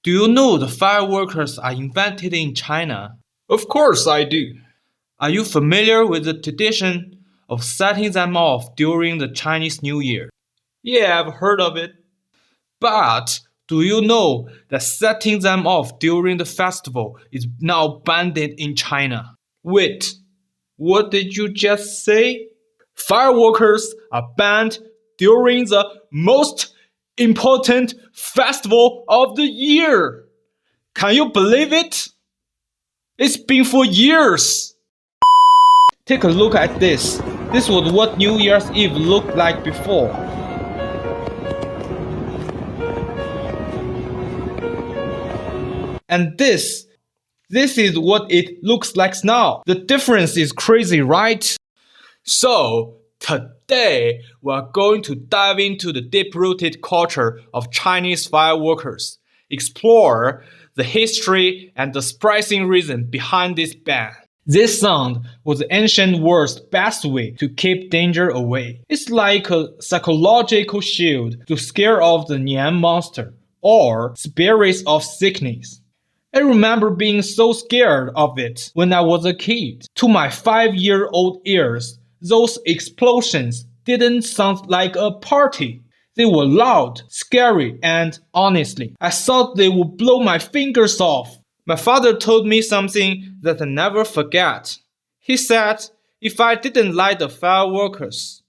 Do you know the fireworks are invented in China? Of course I do. Are you familiar with the tradition of setting them off during the Chinese New Year? Yeah, I've heard of it. But do you know that setting them off during the festival is now banned in China? Wait, what did you just say? Fireworks are banned during the most important festival of the year. Can you believe it? It's been for years. Take a look at this. This was what New Year's Eve looked like before. And this is what it looks like now. The difference is crazy, right? So, today we're going to dive into the deep-rooted culture of Chinese fireworks, explore the history and the surprising reason behind this ban. This sound was the ancient world's best way to keep danger away. It's like a psychological shield to scare off the Nian monster or spirits of sickness. I remember being so scared of it when I was a kid. To my 5-year-old ears, those explosions didn't sound like a party. They were loud, scary, and honestly, I thought they would blow my fingers off. My father told me something that I never forget. He said if I didn't light the fireworks,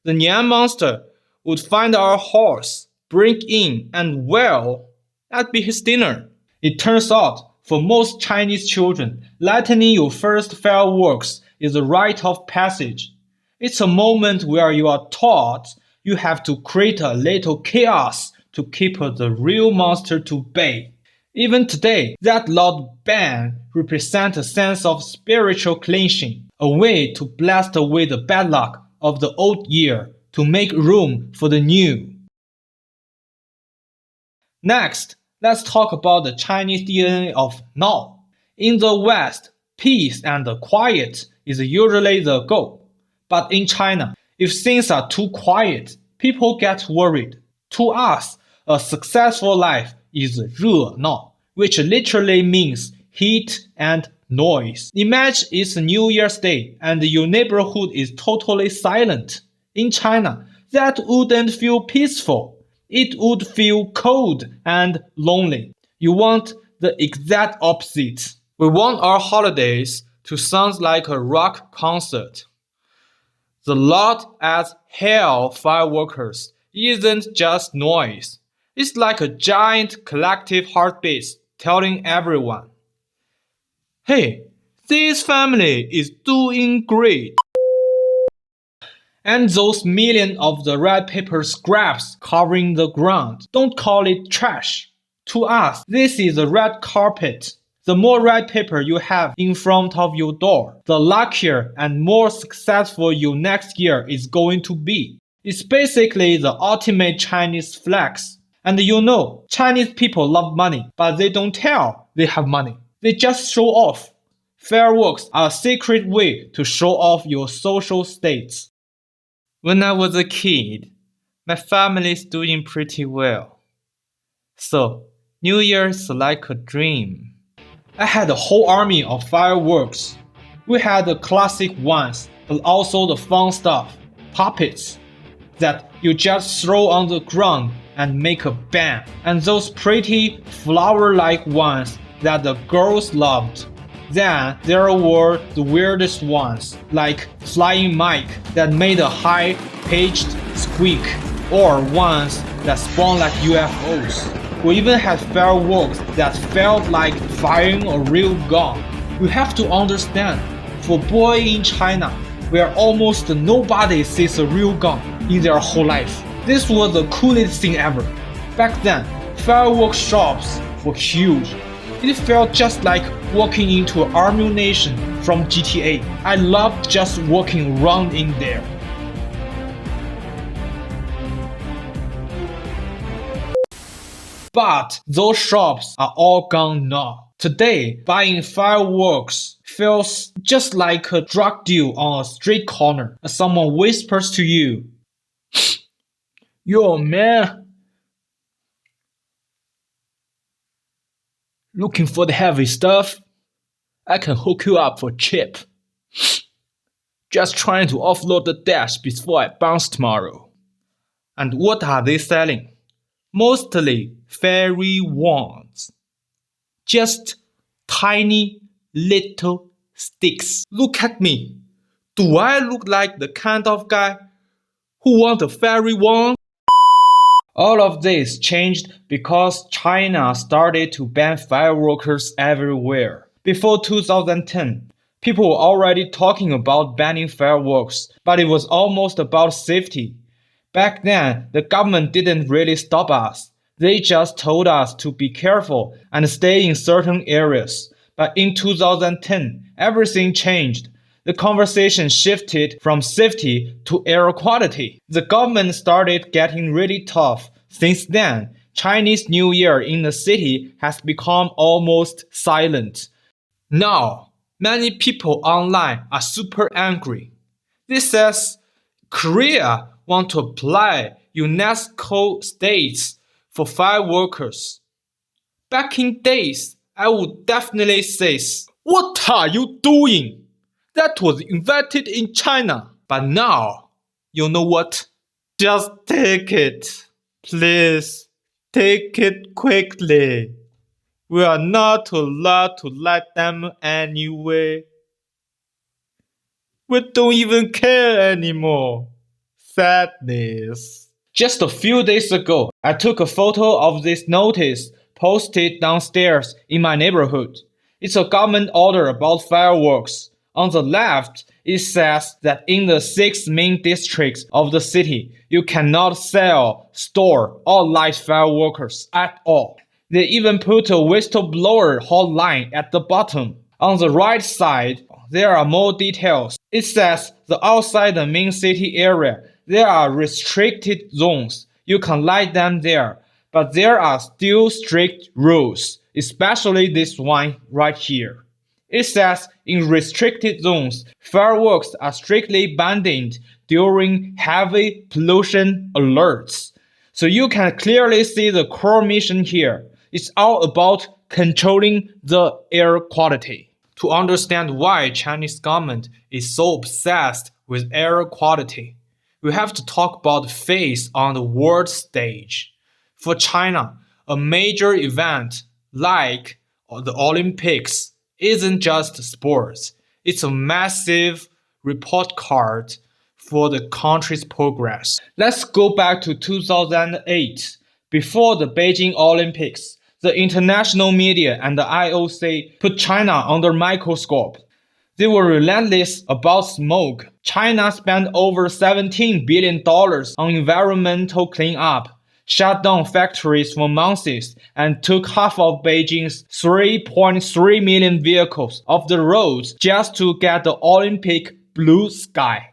the Nian monster would find our house, break in, and well, that'd be his dinner. It turns out, for most Chinese children, lighting your first fireworks is a rite of passage. It's a moment where you are taught you have to create a little chaos to keep the real monster to bay. Even today, that loud bang represents a sense of spiritual cleansing, a way to blast away the bad luck of the old year to make room for the new. Next, let's talk about the Chinese DNA of now. In the West, peace and quiet is usually the goal. But in China, if things are too quiet, people get worried. To us, a successful life is 热闹, which literally means heat and noise. Imagine it's New Year's Day and your neighborhood is totally silent. In China, that wouldn't feel peaceful. It would feel cold and lonely. You want the exact opposite. We want our holidays to sound like a rock concert. The loud as hell fireworks isn't just noise. It's like a giant collective heartbeat telling everyone, hey, this family is doing great. And those millions of the red paper scraps covering the ground, don't call it trash. To us, this is a red carpet. The more red paper you have in front of your door, the luckier and more successful your next year is going to be. It's basically the ultimate Chinese flex. And you know, Chinese people love money, but they don't tell they have money. They just show off. Fireworks are a secret way to show off your social status. When I was a kid, my family is doing pretty well. So, New Year's like a dream. I had a whole army of fireworks. We had the classic ones, but also the fun stuff, puppets, that you just throw on the ground and make a bang, and those pretty flower-like ones that the girls loved. Then there were the weirdest ones, like Flying Mike that made a high-pitched squeak, or ones that spawned like UFOs. We even had fireworks that felt like firing a real gun. You have to understand, for boys in China, where almost nobody sees a real gun in their whole life, this was the coolest thing ever. Back then, fireworks shops were huge. It felt just like walking into an ammunition from GTA. I loved just walking around in there. But those shops are all gone now. Today, buying fireworks feels just like a drug deal on a street corner. Someone whispers to you, "Yo, man, Looking for the heavy stuff? I can hook you up for cheap. Just trying to offload the dash before I bounce tomorrow. And what are they selling? Mostly fairy wands. Just tiny little sticks. Look at me. Do I look like the kind of guy who wants a fairy wand? All of this changed because China started to ban fireworks everywhere. Before 2010, people were already talking about banning fireworks, but it was almost about safety. Back then, the government didn't really stop us. They just told us to be careful and stay in certain areas. But in 2010, everything changed. The conversation shifted from safety to air quality. The government started getting really tough. Since then, Chinese New Year in the city has become almost silent. Now, many people online are super angry. This says Korea want to apply UNESCO states for fireworks. Back in days, I would definitely say, "What are you doing? That was invented in China." But now, you know what? Just take it. Please, take it quickly. We are not allowed to like them anyway. We don't even care anymore. Sadness. Just a few days ago, I took a photo of this notice posted downstairs in my neighborhood. It's a government order about fireworks. On the left, it says that in the 6 main districts of the city, you cannot sell, store, or light fireworks at all. They even put a whistleblower hotline at the bottom. On the right side, there are more details. It says that outside the main city area, there are restricted zones. You can light them there, but there are still strict rules, especially this one right here. It says in restricted zones, fireworks are strictly banned during heavy pollution alerts. So you can clearly see the core mission here. It's all about controlling the air quality. To understand why Chinese government is so obsessed with air quality, we have to talk about the face on the world stage. For China, a major event like the Olympics isn't just sports. It's a massive report card for the country's progress. Let's go back to 2008. Before the Beijing Olympics, the international media and the IOC put China under microscope. They were relentless about smoke. China spent over $17 billion on environmental cleanup, shut down factories for months, and took half of Beijing's 3.3 million vehicles off the roads just to get the Olympic blue sky.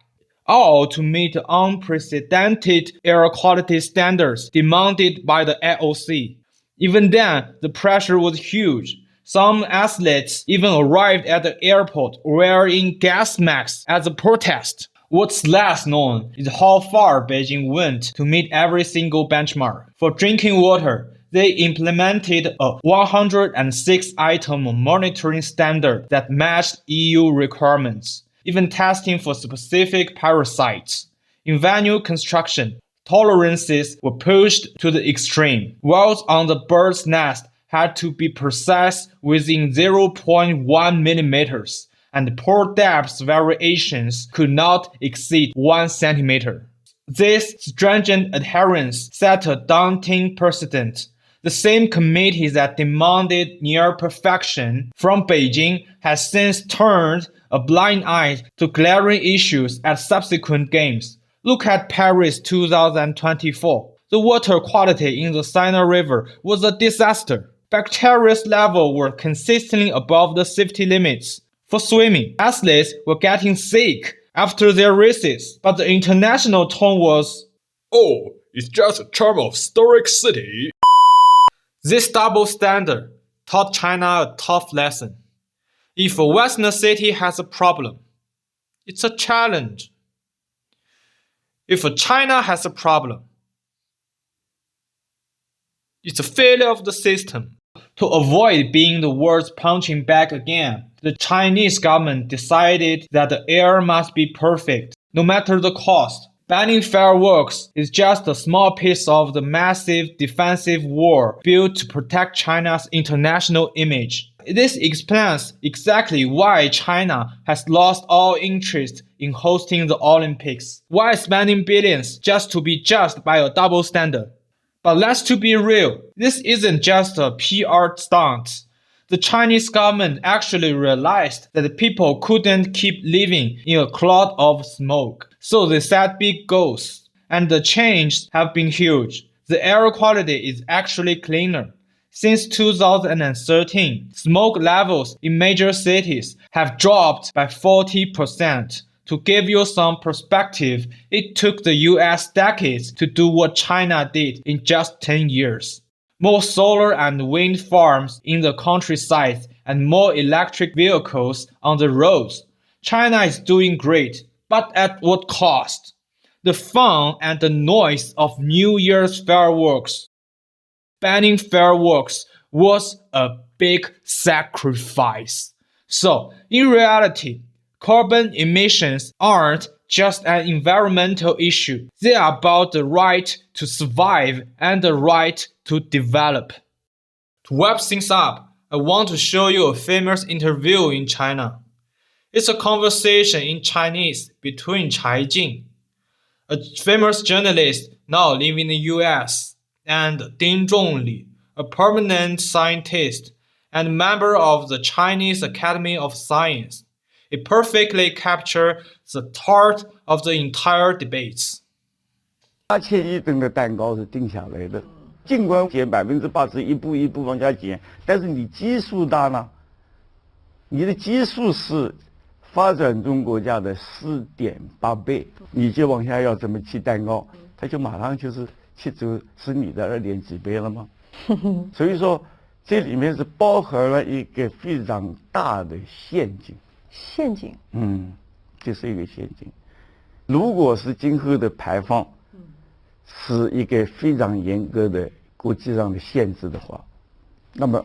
All to meet the unprecedented air quality standards demanded by the IOC. Even then, the pressure was huge. Some athletes even arrived at the airport wearing gas masks as a protest. What's less known is how far Beijing went to meet every single benchmark. For drinking water, they implemented a 106-item monitoring standard that matched EU requirements, even testing for specific parasites. In venue construction, tolerances were pushed to the extreme. Walls on the bird's nest had to be precise within 0.1 millimeters, and pore depth variations could not exceed 1 centimeter. This stringent adherence set a daunting precedent. The same committee that demanded near perfection from Beijing has since turned a blind eye to glaring issues at subsequent games. Look at Paris 2024. The water quality in the Seine River was a disaster. Bacteria levels were consistently above the safety limits. For swimming, athletes were getting sick after their races, but the international tone was, "Oh, it's just a charm of historic city." This double standard taught China a tough lesson. If a Western city has a problem, it's a challenge. If China has a problem, it's a failure of the system. To avoid being the world's punching bag again, the Chinese government decided that the air must be perfect, no matter the cost. Banning fireworks is just a small piece of the massive defensive war built to protect China's international image. This explains exactly why China has lost all interest in hosting the Olympics. Why spending billions just to be judged by a double standard? But let's be real, this isn't just a PR stunt. The Chinese government actually realized that people couldn't keep living in a cloud of smoke. So they set big goals. And the changes have been huge. The air quality is actually cleaner. Since 2013, smoke levels in major cities have dropped by 40%. To give you some perspective, it took the US decades to do what China did in just 10 years. More solar and wind farms in the countryside and more electric vehicles on the roads. China is doing great, but at what cost? The fun and the noise of New Year's fireworks. Banning fireworks was a big sacrifice. So, in reality, carbon emissions aren't just an environmental issue. They are about the right to survive and the right to develop. To wrap things up, I want to show you a famous interview in China. It's a conversation in Chinese between Chai Jing, a famous journalist now living in the US, and Ding Zhongli, a permanent scientist and member of the Chinese Academy of Science. It perfectly captures the heart of the entire debates. 8000亿吨的蛋糕是定下来的，尽管减80%，一步一步往下减，但是你基数大呢？你的基数是发展中国家的4.8倍，你就往下要怎么砌蛋糕，它就马上就是砌出是你的2点几倍了吗？所以说，这里面是包含了一个非常大的陷阱。陷阱？这是一个陷阱。如果是今后的排放是一个非常严格的国际上的限制的话，那么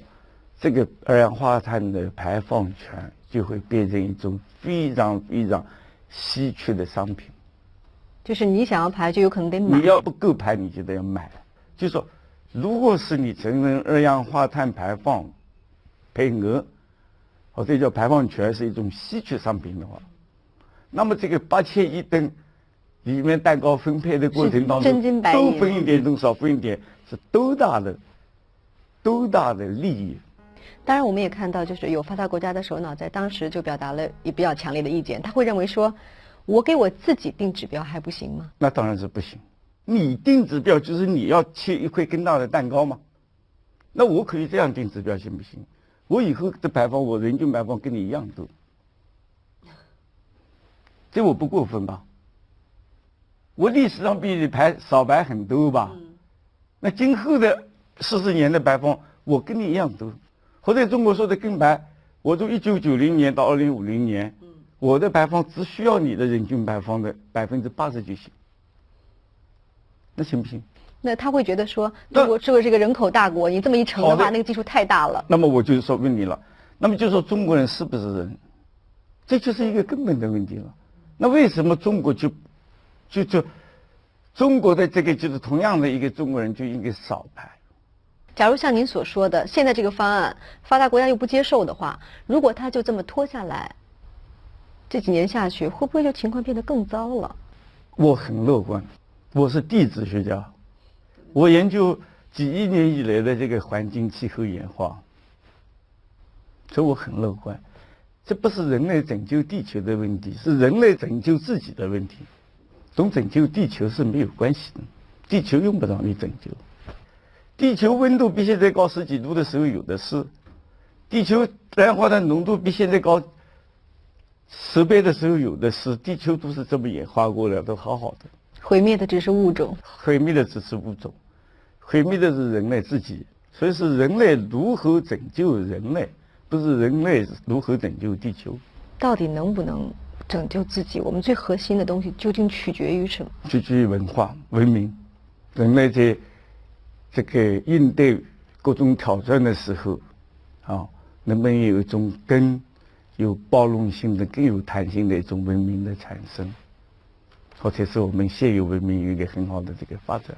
这个二氧化碳的排放权就会变成一种非常非常稀缺的商品。就是你想要排，就有可能得买。你要不够排，你就得要买。就是说，如果是你承认二氧化碳排放配额，或者叫排放权是一种稀缺商品的话，那么这个8000亿吨里面蛋糕分配的过程当中，都分一点，少分一点，是多大的利益。当然，我们也看到，就是有发达国家的首脑在当时就表达了比较强烈的意见，他会认为说，我给我自己定指标还不行吗？那当然是不行。你定指标就是你要切一块更大的蛋糕嘛？那我可以这样定指标行不行？我以后的排放，我人均排放跟你一样多，这我不过分吧？我历史上比你少排很多吧？那今后的40年的排放，我跟你一样多。或者中国说的更白，我从1990年到2050年，我的排放只需要你的人均排放的80%就行，那行不行？那他会觉得说，中国是个人口大国，你这么一乘的话，那个基数太大了。那么我就说问你了，那么就说中国人是不是人？这就是一个根本的问题了。那为什么中国中国的这个就是同样的一个中国人就应该少排？假如像您所说的，现在这个方案发达国家又不接受的话，如果他就这么拖下来，这几年下去，会不会就情况变得更糟了？我很乐观，我是地质学家，我研究几亿年以来的这个环境气候演化，所以我很乐观。这不是人类拯救地球的问题，是人类拯救自己的问题。同拯救地球是没有关系的，地球用不着你拯救。地球温度比现在高10几度的时候有的是，地球二氧化碳浓度比现在高10倍的时候有的是，地球都是这么演化过来，都好好的。毁灭的只是物种，毁灭的只是物种，毁灭的是人类自己。所以是人类如何拯救人类，不是人类如何拯救地球。到底能不能拯救自己？我们最核心的东西究竟取决于什么？取决于文化、文明。人类在这个应对各种挑战的时候，能不能有一种更有包容性的、更有弹性的一种文明的产生，或者是我们现有文明有一个很好的这个发展。